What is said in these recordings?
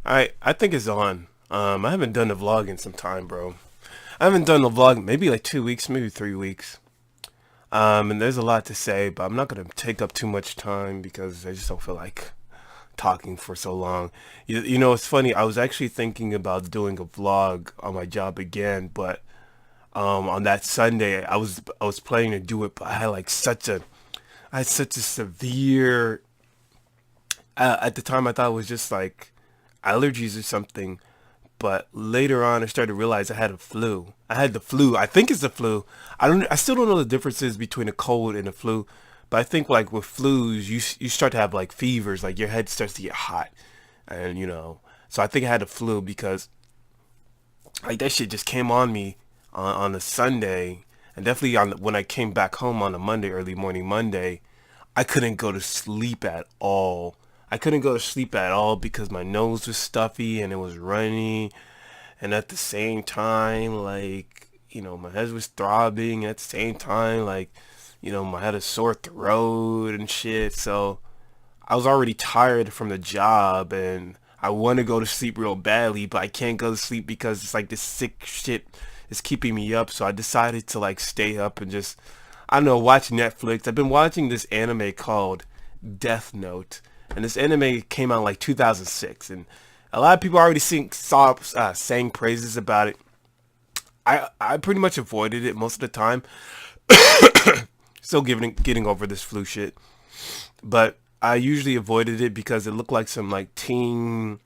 I think it's on. I haven't done a vlog in some time, bro. I haven't done a vlog maybe like 2 weeks, maybe 3 weeks. And there's a lot to say, but I'm not gonna take up too much time because I just don't feel like talking for so long. It's funny. I was actually thinking about doing a vlog on my job again, but on that Sunday, I was planning to do it, but I had such a severe. At the time, I thought it was just like allergies or something. But later on, I started to realize I had a flu. I had the flu. I think it's the flu. I still don't know the differences between a cold and a flu. But I think like with flus, you start to have like fevers. Like your head starts to get hot, and So I think I had a flu because like that shit just came on me on a Sunday, and definitely when I came back home on a Monday, early morning Monday, I couldn't go to sleep at all. I couldn't go to sleep at all because my nose was stuffy and it was runny, and at the same time, like my head was throbbing. At the same time, like I had a sore throat and shit. So I was already tired from the job, and I want to go to sleep real badly, but I can't go to sleep because it's like this sick shit is keeping me up. So I decided to like stay up and just, I don't know, watch Netflix. I've been watching this anime called Death Note, and this anime came out in like 2006, and a lot of people already sang praises about it. I pretty much avoided it most of the time. Still getting over this flu shit, but I usually avoided it because it looked like some like teen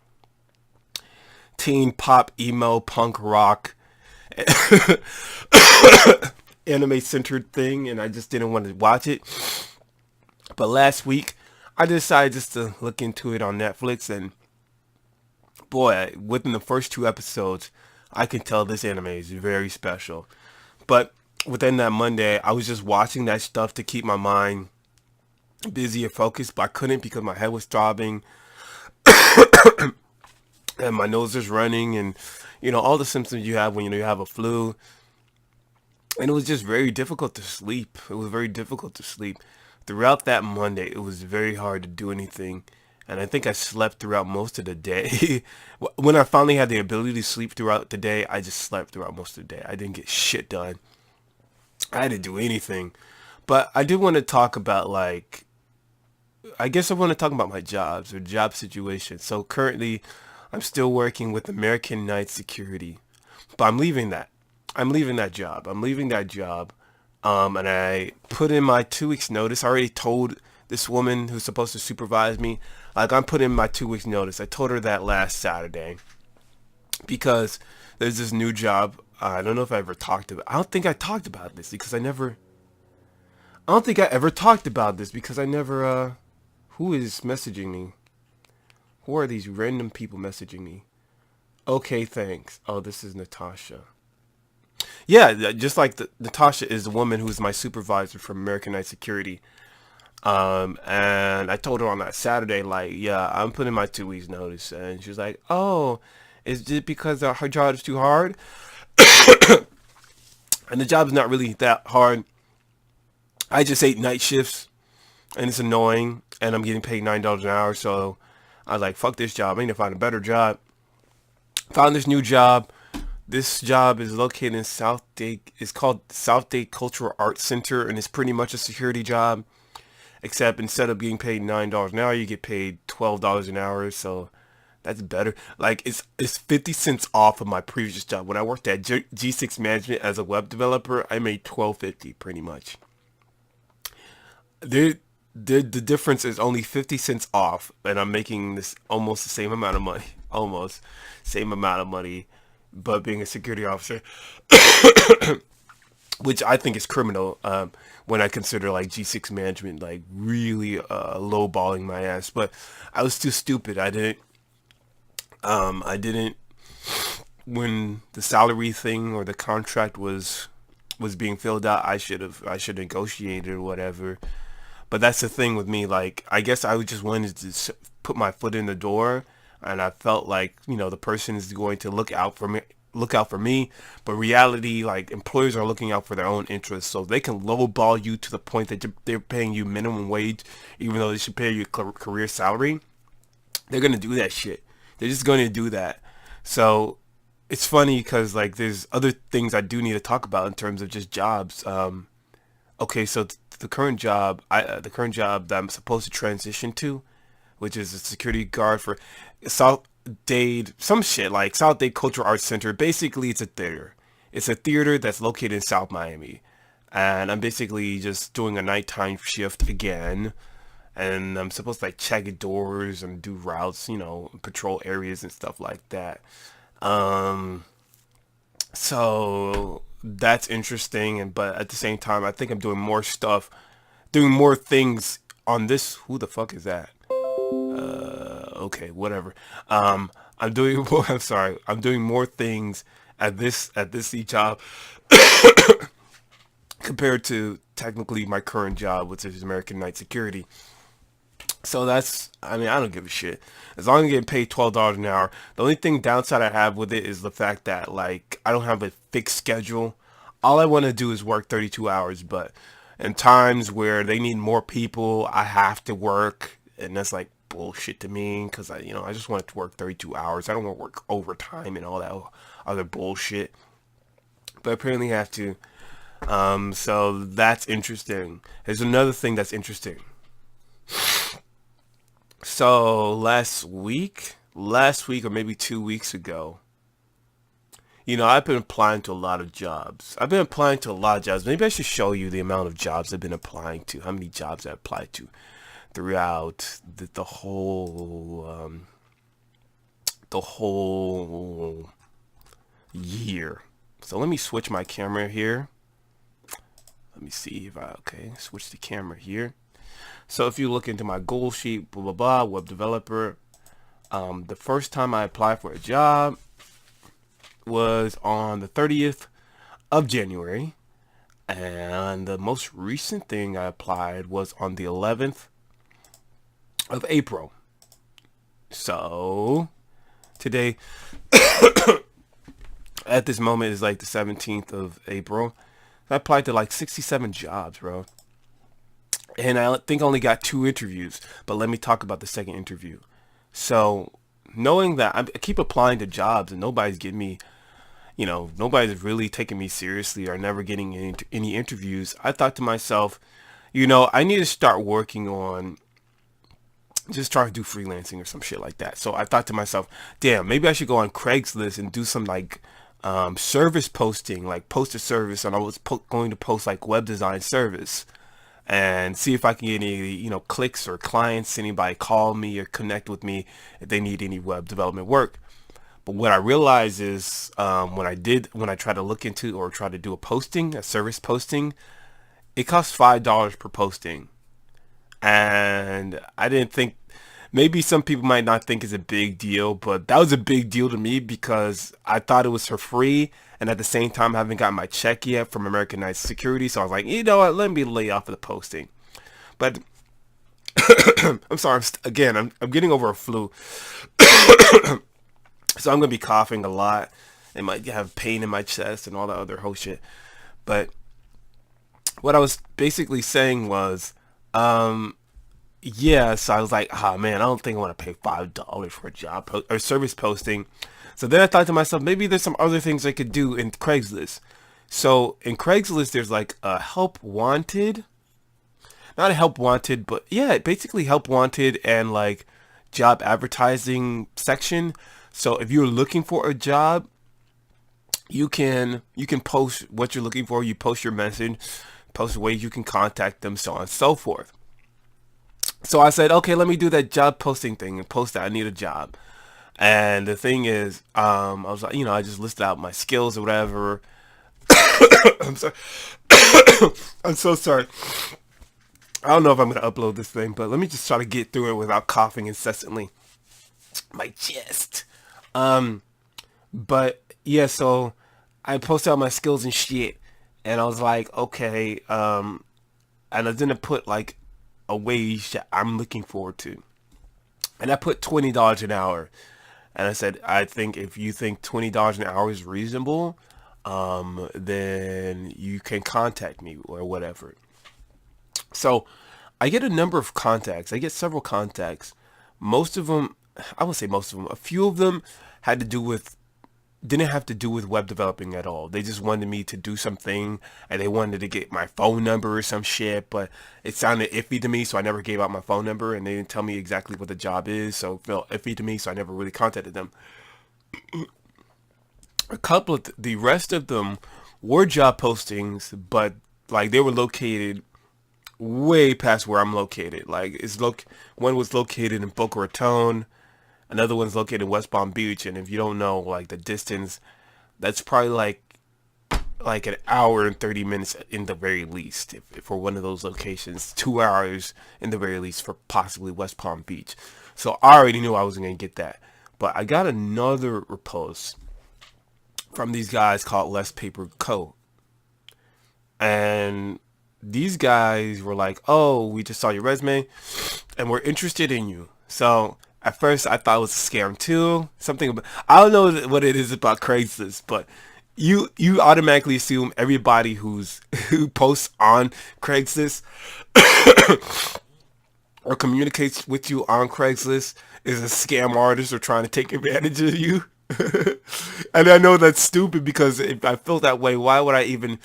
pop emo punk rock anime centered thing, and I just didn't want to watch it. But last week, I decided just to look into it on Netflix, and boy, within the first two episodes, I can tell this anime is very special. But within that Monday, I was just watching that stuff to keep my mind busy and focused, but I couldn't because my head was throbbing and my nose was running, and all the symptoms you have when you have a flu. And it was just very difficult to sleep. It was very difficult to sleep. Throughout that Monday, it was very hard to do anything. And I think I slept throughout most of the day. When I finally had the ability to sleep throughout the day, I just slept throughout most of the day. I didn't get shit done. I didn't do anything. But I do want to talk about like, I guess I want to talk about my jobs or job situation. So currently, I'm still working with American Night Security, but I'm leaving that. I'm leaving that job. I'm leaving that job. And I put in my 2 weeks notice. I already told this woman who's supposed to supervise me, like I'm putting in my 2 weeks notice. I told her that last Saturday because there's this new job. I don't know if I ever talked about. I don't think I talked about this because I never. I don't think I ever talked about this because I never. Who is messaging me? Who are these random people messaging me? Okay, thanks. Oh, this is Natasha. Yeah, just like Natasha is the woman who's my supervisor from American Night Security. And I told her on that Saturday, like, yeah, I'm putting my 2 weeks notice, and she was like, oh, is it because her job is too hard? And the job's not really that hard. I just ate night shifts, and it's annoying, and I'm getting paid $9 an hour, so I was like, fuck this job. I need to find a better job. Found this new job. This job is located in South Dade. It's called South Dade Cultural Arts Center, and it's pretty much a security job. Except instead of getting paid $9 an hour, you get paid $12 an hour. So that's better. Like it's 50 cents off of my previous job. When I worked at G6 Management as a web developer, I made $12.50 pretty much. The difference is only 50 cents off, and I'm making this almost the same amount of money. Almost same amount of money, but being a security officer, which I think is criminal. When I consider like G6 management like really lowballing my ass, but I was too stupid. I didn't when the salary thing or the contract was being filled out. I should negotiate or whatever. But that's the thing with me. Like I guess I just wanted to put my foot in the door, and I felt like the person is going to look out for me, but reality, like employers are looking out for their own interests, so they can lowball you to the point that they're paying you minimum wage, even though they should pay you career salary. They're gonna do that shit They're just going to do that. So it's funny because like there's other things I do need to talk about in terms of just jobs. Okay, so the current job that I'm supposed to transition to, which is a security guard for South Dade, some shit like South Dade Cultural Arts Center. Basically, it's a theater. It's a theater that's located in South Miami, and I'm basically just doing a nighttime shift again. And I'm supposed to like check doors and do routes, patrol areas and stuff like that. Um, so that's interesting, and but at the same time, I think I'm doing more stuff, doing more things on this. Who the fuck is that? Okay, whatever. I'm doing. I'm sorry. I'm doing more things at this job compared to technically my current job, which is American Night Security. So that's, I mean, I don't give a shit. As long as I'm getting paid $12 an hour. The only thing downside I have with it is the fact that, like, I don't have a fixed schedule. All I want to do is work 32 hours, but in times where they need more people, I have to work, and that's like bullshit to me, because I just want to work 32 hours. I don't want to work overtime and all that other bullshit, but apparently I have to. So that's interesting. There's another thing that's interesting. So last week or maybe 2 weeks ago, I've been applying to a lot of jobs. I've been applying to a lot of jobs. Maybe I should show you the amount of jobs I've been applying to, how many jobs I applied to throughout the whole year. So let me switch my camera here. Let me see if okay, switch the camera here. So if you look into my goal sheet, blah, blah, blah, web developer, the first time I applied for a job was on the 30th of January. And the most recent thing I applied was on the 11th of April. So today, at this moment, is like the 17th of April. I applied to like 67 jobs, bro. And I think I only got 2 interviews, but let me talk about the second interview. So, knowing that I keep applying to jobs and nobody's getting me, nobody's really taking me seriously or never getting any interviews, I thought to myself, I need to start working on just trying to do freelancing or some shit like that. So I thought to myself, damn, maybe I should go on Craigslist and do some like service posting, like post a service, and I was going to post like web design service and see if I can get any, clicks or clients, anybody call me or connect with me if they need any web development work. But what I realized is when I try to look into or try to do a service posting, it costs $5 per posting. And I didn't think, maybe some people might not think it's a big deal, but that was a big deal to me because I thought it was for free. And at the same time, I haven't gotten my check yet from American Night Security. So I was like, you know what, let me lay off of the posting. But I'm sorry, I'm getting over a flu. So I'm going to be coughing a lot and might have pain in my chest and all that other whole shit. But what I was basically saying was, yeah, so I was like, man, I don't think I want to pay $5 for a job or service posting. So then I thought to myself, maybe there's some other things I could do in Craigslist. So in Craigslist, there's like a help wanted, not a help wanted, but yeah, basically help wanted and like job advertising section. So if you're looking for a job, you can post what you're looking for. You post your message, post ways you can contact them, so on and so forth. So I said, okay, let me do that job posting thing and post that I need a job. And the thing is, I was like, I just listed out my skills or whatever. I'm sorry. I'm so sorry. I don't know if I'm going to upload this thing, but let me just try to get through it without coughing incessantly. My chest. But yeah, so I posted out my skills and shit. And I was like, okay, and I didn't put like a wage that I'm looking forward to. And I put $20 an hour. And I said, I think if you think $20 an hour is reasonable, then you can contact me or whatever. So I get a number of contacts. I get several contacts. Most of them I would say most of them. A few of them had to do with didn't have to do with web developing at all. They just wanted me to do something, and they wanted to get my phone number or some shit, but it sounded iffy to me, so I never gave out my phone number, and they didn't tell me exactly what the job is, so it felt iffy to me, so I never really contacted them. A couple of the rest of them were job postings, but like they were located way past where I'm located. Like one was located in Boca Raton, another one's located in West Palm Beach, and if you don't know like the distance, that's probably like an hour and 30 minutes in the very least if for one of those locations, 2 hours in the very least for possibly West Palm Beach. So I already knew I wasn't gonna get that, but I got another post from these guys called Less Paper Co. And these guys were like, "Oh, we just saw your resume, and we're interested in you." So at first, I thought it was a scam too. Something about, I don't know what it is about Craigslist, but you automatically assume everybody who posts on Craigslist or communicates with you on Craigslist is a scam artist or trying to take advantage of you. And I know that's stupid because if I feel that way, why would I even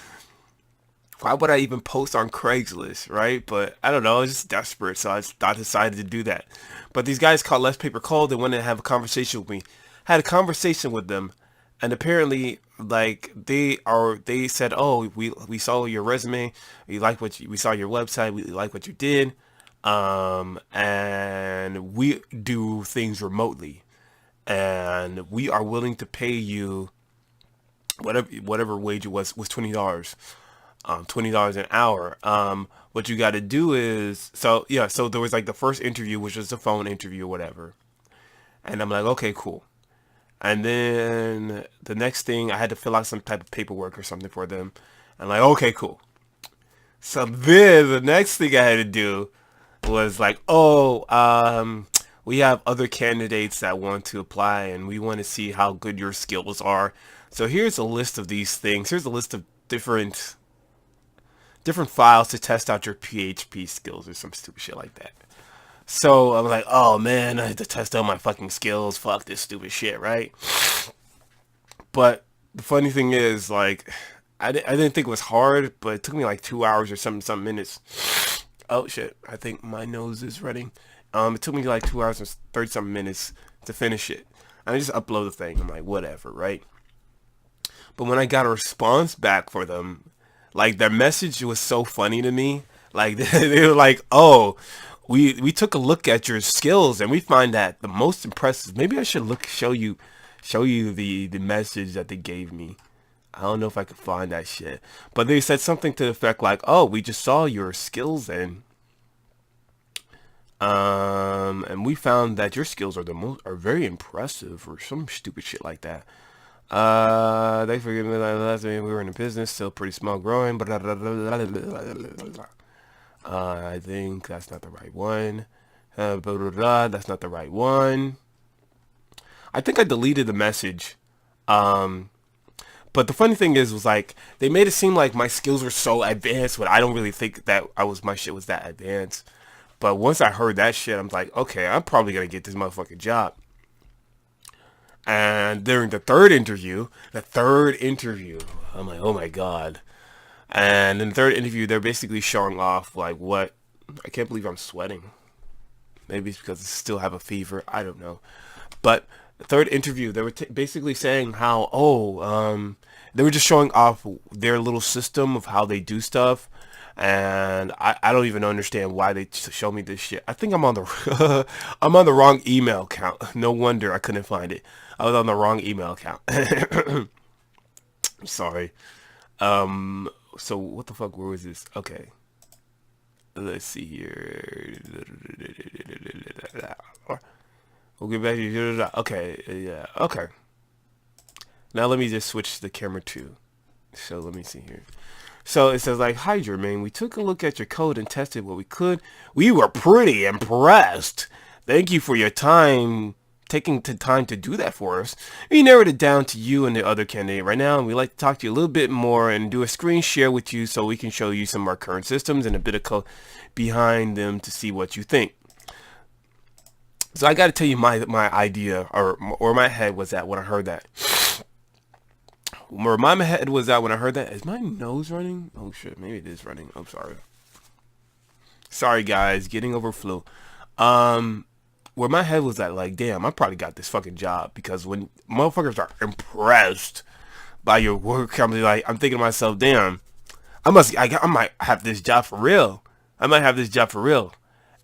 post on Craigslist, right? But I don't know, I was just desperate, so I decided to do that. But these guys called Less Paper Cold, they wanted to have a conversation with me. Had a conversation with them, and apparently, like they said, "Oh, we saw your resume, we saw your website, we like what you did, and we do things remotely, and we are willing to pay you whatever wage it was $20." $20 an hour. What you got to do is, so yeah, so there was like the first interview, which was a phone interview or whatever. And I'm like, okay, cool. And then the next thing, I had to fill out some type of paperwork or something for them. And like, okay, cool. So then the next thing I had to do was like, oh, we have other candidates that want to apply and we want to see how good your skills are. So here's a list of these things. Here's a list of different files to test out your PHP skills or some stupid shit like that. So I was like, oh man, I have to test out my fucking skills. Fuck this stupid shit, right? But the funny thing is, like, I didn't think it was hard, but it took me like 2 hours or some minutes. Oh shit, I think my nose is running. It took me like 2 hours and 30 something minutes to finish it. I just upload the thing. I'm like, whatever, right? But when I got a response back for them, like their message was so funny to me. Like they were like, "Oh, we took a look at your skills and we find that the most impressive." Maybe I should show you the message that they gave me. I don't know if I could find that shit, but they said something to the effect like, "Oh, we just saw your skills and we found that your skills are very impressive," or some stupid shit like that. They forgive me. Last time we were in a business, still pretty small, growing. But I think that's not the right one. That's not the right one. I think I deleted the message. Um, but the funny thing was like they made it seem like my skills were so advanced, but I don't really think that my shit was that advanced. But once I heard that shit, I'm like, okay, I'm probably gonna get this motherfucking job. And during the third interview, I'm like, oh my god. And in the third interview, they're basically showing off like what. I can't believe I'm sweating. Maybe it's because I still have a fever. I don't know. But the third interview, they were basically saying how, they were just showing off their little system of how they do stuff. And I don't even understand why they show me this shit. I think I'm on the I'm on the wrong email account. No wonder I couldn't find it. I was on the wrong email account. Sorry. So what the fuck? Where was this? Okay. Let's see here. We'll get back to you. Okay. Yeah. Okay. Now let me just switch the camera too. So let me see here. So it says like, "Hi Jermaine, we took a look at your code and tested what we could. We were pretty impressed. Thank you for your time, taking the time to do that for us. We narrowed it down to you and the other candidate right now, and we'd like to talk to you a little bit more and do a screen share with you so we can show you some of our current systems and a bit of code behind them to see what you think." So I got to tell you my idea or my head was at when I heard that. Where my head was at when I heard that. Is my nose running? Oh shit, maybe it is running. I'm sorry. Sorry guys, getting over flu. Um, where my head was at, like, damn, I probably got this fucking job because when motherfuckers are impressed by your work company, like, I'm thinking to myself, damn, I might have this job for real. I might have this job for real.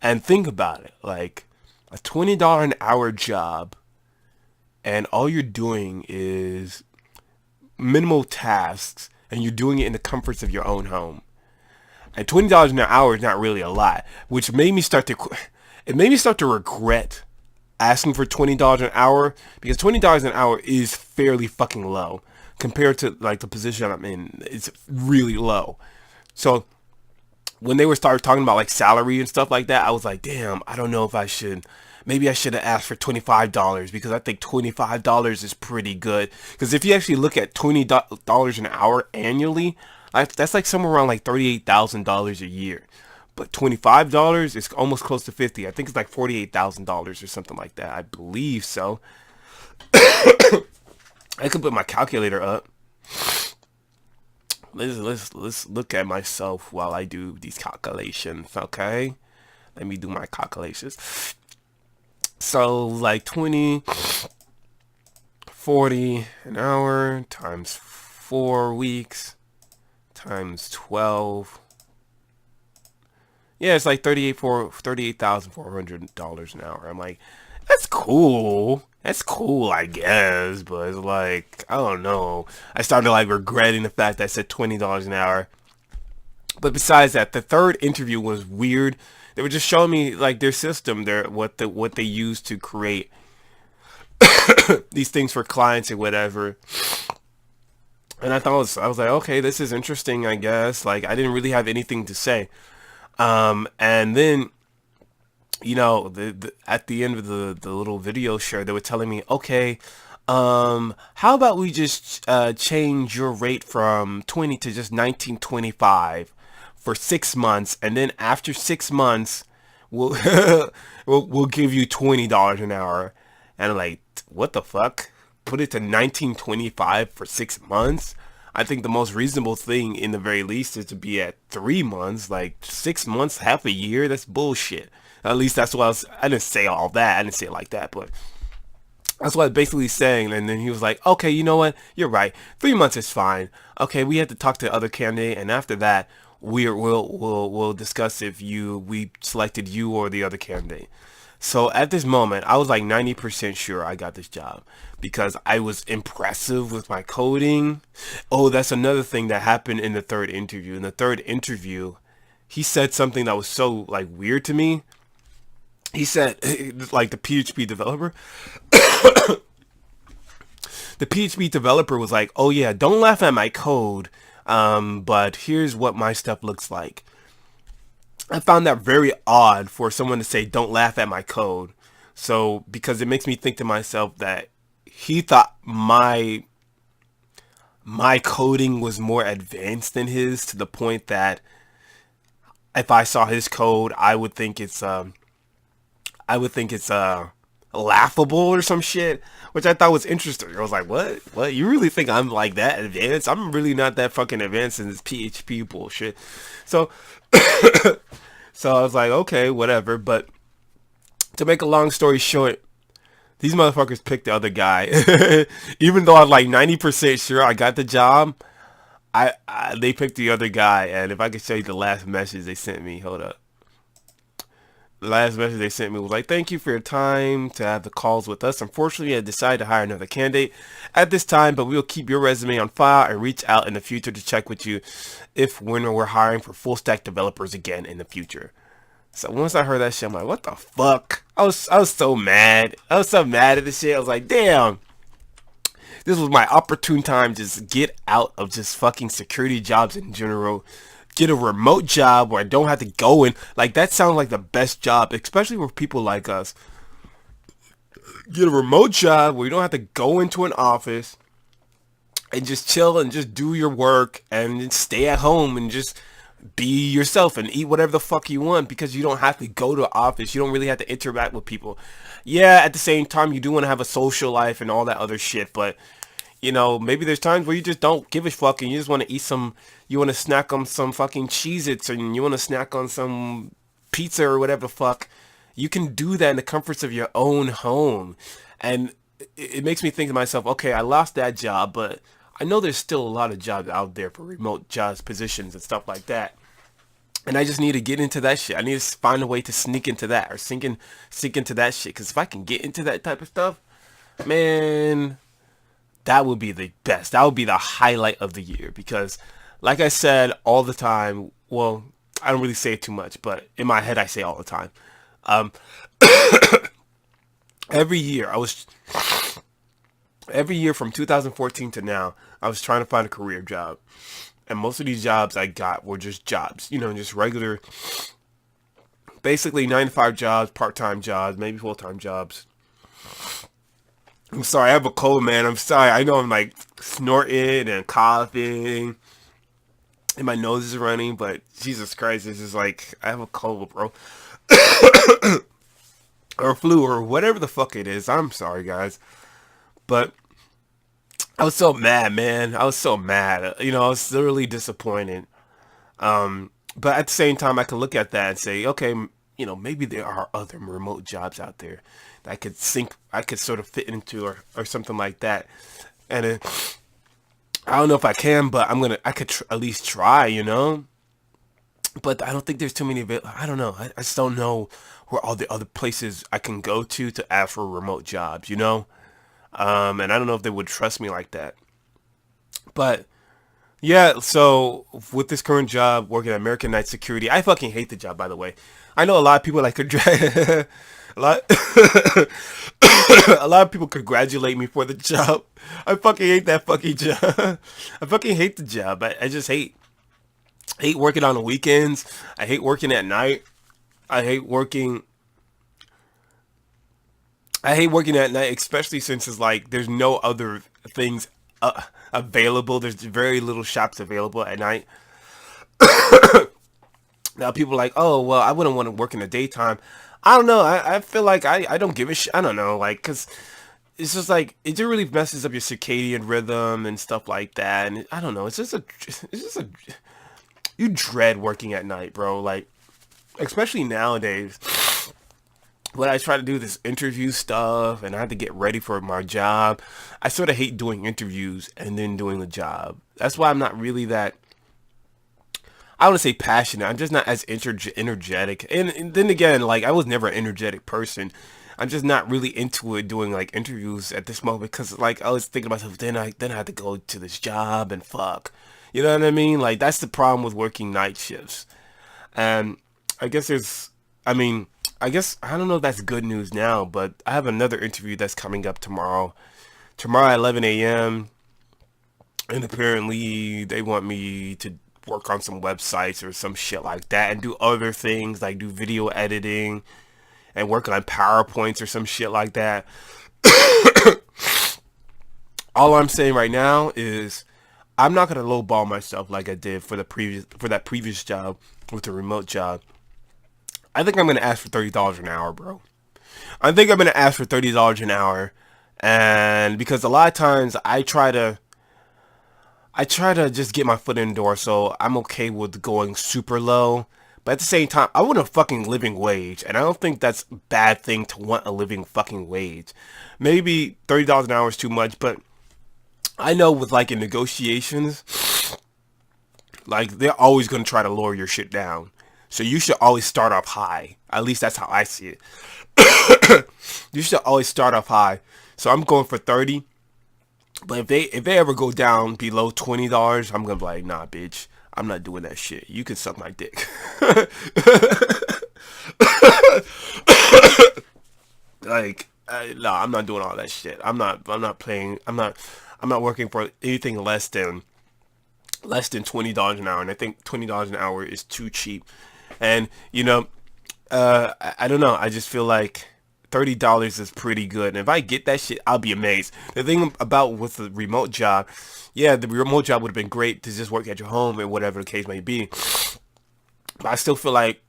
And think about it, like a $20 an hour job, and all you're doing is minimal tasks, and you're doing it in the comforts of your own home. And $20 an hour is not really a lot, which made me start to it made me start to regret asking for $20 an hour because $20 an hour is fairly fucking low compared to like the position I'm in. It's really low. So when they were started talking about like salary and stuff like that, I was like, damn, I don't know if I should. Maybe I should have asked for $25 because I think $25 is pretty good. Because if you actually look at $20 an hour annually, that's like somewhere around like $38,000 a year. But $25 is almost close to 50. I think it's like $48,000 or something like that. I believe so. I could put my calculator up. Let's look at myself while I do these calculations. Okay, let me do my calculations. So like 20, 40 an hour times 4 weeks times 12. Yeah, it's like $38,400 an hour. I'm like, that's cool. That's cool, I guess, but it's like, I don't know. I started like regretting the fact that I said $20 an hour. But besides that, the third interview was weird. They were just showing me like their system, what they use to create these things for clients and whatever. And I was like, okay, this is interesting, I guess. Like I didn't really have anything to say. And then at the end of the little video share, they were telling me, okay, how about we just change your rate from 20 to just 19.25 for 6 months, and then after 6 months, we'll we'll give you $20 an hour. And I'm like, what the fuck? Put it to 19.25 for 6 months? I think the most reasonable thing, in the very least, is to be at 3 months. Like 6 months, half a year. That's bullshit. At least that's what I didn't say all that. I didn't say it like that, but that's what I was basically saying. And then he was like, okay, you know what? You're right. 3 months is fine. Okay, we had to talk to the other candidate, and after that, we'll discuss if we selected you or the other candidate. So at this moment, I was like 90% sure I got this job because I was impressive with my coding. Oh, that's another thing that happened in the third interview. In the third interview, he said something that was so like weird to me. He said, like the PHP developer, the PHP developer was like, oh yeah, don't laugh at my code, but here's what my stuff looks like. I found that very odd for someone to say, don't laugh at my code. So, because it makes me think to myself that he thought my coding was more advanced than his, to the point that if I saw his code, I would think it's laughable or some shit, which I thought was interesting. I was like, what? You really think I'm like that advanced? I'm really not that fucking advanced in this PHP bullshit. So, so I was like, okay, whatever. But to make a long story short, these motherfuckers picked the other guy. Even though I'm like 90% sure I got the job, they picked the other guy. And if I could show you the last message they sent me, hold up. The last message they sent me was like, thank you for your time to have the calls with us. Unfortunately, I decided to hire another candidate at this time, but we will keep your resume on file and reach out in the future to check with you when we're hiring for full stack developers again in the future. So once I heard that shit, I'm like, what the fuck? I was so mad. I was so mad at this shit. I was like, damn. This was my opportune time to just get out of just fucking security jobs in general. Get a remote job where I don't have to go in. Like, that sounds like the best job, especially for people like us. Get a remote job where you don't have to go into an office and just chill and just do your work and just stay at home and just be yourself and eat whatever the fuck you want because you don't have to go to the office. You don't really have to interact with people. Yeah, at the same time, you do want to have a social life and all that other shit, but maybe there's times where you just don't give a fuck and you just want to eat you want to snack on some fucking Cheez-Its and you want to snack on some pizza or whatever the fuck. You can do that in the comforts of your own home. And it makes me think to myself, okay, I lost that job, but I know there's still a lot of jobs out there for remote jobs, positions and stuff like that. And I just need to get into that shit. I need to find a way to sneak into that or sneak into that shit. Because if I can get into that type of stuff, man, that would be the best. That would be the highlight of the year. Because, like I said all the time, well, I don't really say it too much, but in my head I say all the time. Um, every year every year from 2014 to now, I was trying to find a career job. And most of these jobs I got were just jobs, just regular, basically 9 to 5 jobs, part-time jobs, maybe full-time jobs. I'm sorry, I have a cold, man. I'm sorry. I know I'm like snorting and coughing and my nose is running, but Jesus Christ, this is like, I have a cold, bro. Or flu or whatever the fuck it is. I'm sorry, guys. But I was so mad, man. I was so mad. I was literally disappointed. But at the same time, I can look at that and say, okay, maybe there are other remote jobs out there that I could sort of fit into or something like that. And I don't know if I can, but I could at least try. But I don't think there's too many I don't know. I just don't know where all the other places I can go to ask for remote jobs. And I don't know if they would trust me like that. But yeah, so with this current job, working at American Night Security, I fucking hate the job, by the way. I know a lot of people like a lot, a lot of people congratulate me for the job. I fucking hate that fucking job. I fucking hate the job. I just hate working on the weekends. I hate working at night. I hate working at night, especially since it's like there's no other things available. There's very little shops available at night. Now people are like, oh, well, I wouldn't want to work in the daytime. I don't know. I feel like I don't give a shit. I don't know. Like, because it's just like, it just really messes up your circadian rhythm and stuff like that. And I don't know. You dread working at night, bro. Like, especially nowadays. When I try to do this interview stuff and I have to get ready for my job, I sort of hate doing interviews and then doing the job. That's why I'm not really that, I want to say passionate. I'm just not as energetic. And then again, like, I was never an energetic person. I'm just not really into it doing like interviews at this moment because like I was thinking to myself, then I have to go to this job and fuck. You know what I mean? Like, that's the problem with working night shifts. And I guess I don't know if that's good news now, but I have another interview that's coming up tomorrow. Tomorrow at 11 a.m. And apparently they want me to work on some websites or some shit like that and do other things like do video editing and work on PowerPoints or some shit like that. All I'm saying right now is I'm not gonna lowball myself like I did for that previous job with the remote job. I think I'm gonna ask for $30 an hour, bro. I think I'm gonna ask for $30 an hour, and because a lot of times I try to just get my foot in the door, so I'm okay with going super low. But at the same time, I want a fucking living wage, and I don't think that's a bad thing to want a living fucking wage. Maybe $30 an hour is too much, but I know with like in negotiations, like they're always gonna try to lower your shit down. So you should always start off high. At least that's how I see it. You should always start off high. So I'm going for 30. But if they ever go down below $20, I'm gonna be like, nah, bitch, I'm not doing that shit. You can suck my dick. Like, no, I'm not doing all that shit. I'm not working for anything less than $20 an hour, and I think $20 an hour is too cheap. And I don't know. I just feel like $30 is pretty good. And if I get that shit, I'll be amazed. The thing about with the remote job, yeah, the remote job would have been great to just work at your home and whatever the case may be. But I still feel like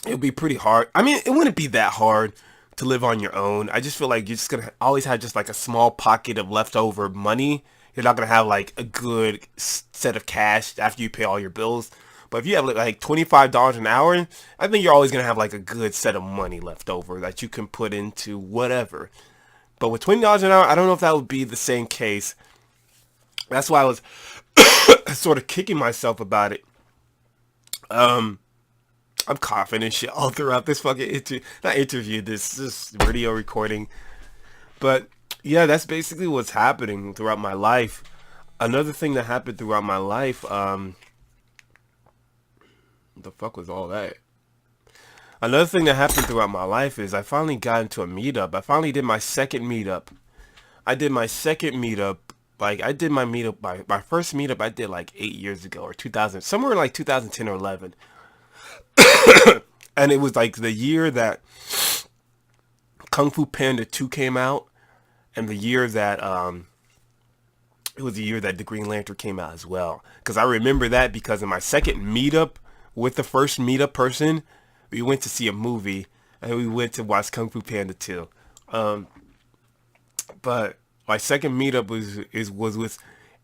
it would be pretty hard. I mean, it wouldn't be that hard to live on your own. I just feel like you're just gonna always have just like a small pocket of leftover money. You're not gonna have like a good set of cash after you pay all your bills. But if you have like $25 an hour, I think you're always gonna have like a good set of money left over that you can put into whatever. But with $20 an hour, I don't know if that would be the same case. That's why I was sort of kicking myself about it. I'm coughing and shit all throughout this fucking not interview, this video recording. But yeah, that's basically what's happening throughout my life. Another thing that happened throughout my life, what the fuck was all that? Another thing that happened throughout my life is I finally got into a meetup. I finally did my second meetup. I did my second meetup. Like I did my meetup, my first meetup I did like 8 years ago or 2000, somewhere in like 2010 or 11. And it was like the year that Kung Fu Panda 2 came out, and the year that it was the year that the Green Lantern came out as well. Because I remember that because in my second meetup with the first meetup person, we went to see a movie and we went to watch Kung Fu Panda 2. But my second meetup was with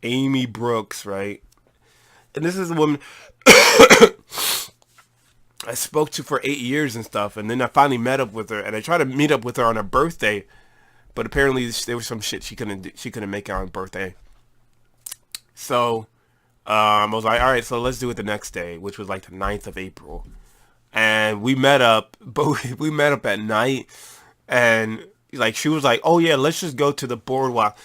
Amy Brooks, right? And this is a woman I spoke to for 8 years and stuff, and then I finally met up with her, and I tried to meet up with her on her birthday, but apparently there was some shit she couldn't make it on her birthday. So I was like, all right, so let's do it the next day, which was like the 9th of April, and we met up, but we met up at night, and like she was like, oh yeah, let's just go to the boardwalk.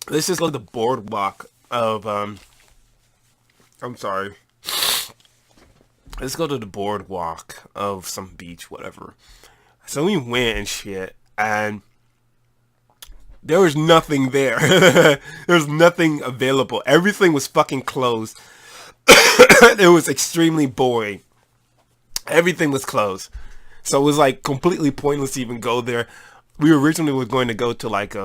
Let's just go to the boardwalk of I'm sorry. Let's go to the boardwalk of some beach, whatever. So we went and shit, and there was nothing there. There was nothing available. Everything was fucking closed. It was extremely boring. Everything was closed. So it was like completely pointless to even go there. We originally were going to go to like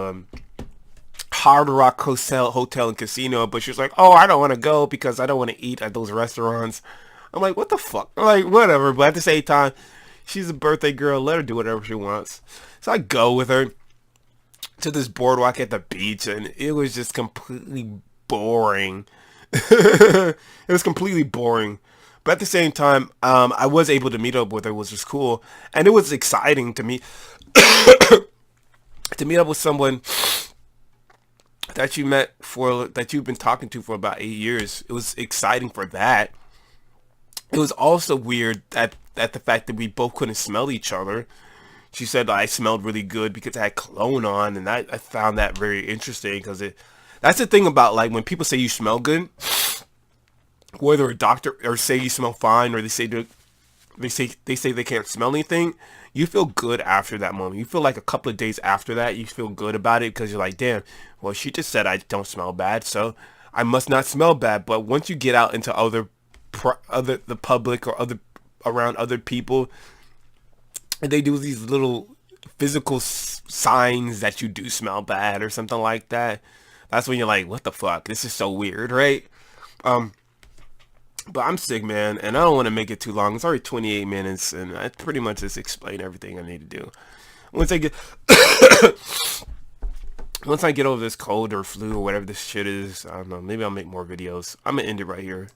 Hard Rock Hotel and Casino, but she was like, oh, I don't want to go because I don't want to eat at those restaurants. I'm like, what the fuck? I'm like, whatever. But at the same time, she's a birthday girl. Let her do whatever she wants. So I go with her to this boardwalk at the beach, and it was just completely boring. It was completely boring. But at the same time, I was able to meet up with her, which was cool. And it was exciting to me to meet up with someone that you've been talking to for about 8 years. It was exciting for that. It was also weird at the fact that we both couldn't smell each other. She said I smelled really good because I had cologne on, and I found that very interesting because that's the thing about like when people say you smell good, whether a doctor or say you smell fine or they say they can't smell anything, you feel good after that moment. You feel like a couple of days after that, you feel good about it because you're like, damn, well, she just said I don't smell bad, so I must not smell bad. But once you get out into the public or around other people, and they do these little physical signs that you do smell bad or something like that, that's when you're like, what the fuck, this is so weird, right? But I'm sick, man, and I don't want to make it too long. It's already 28 minutes, and I pretty much just explained everything I need to do. Once I get once I get over this cold or flu or whatever this shit is, I don't know, maybe I'll make more videos. I'm gonna end it right here.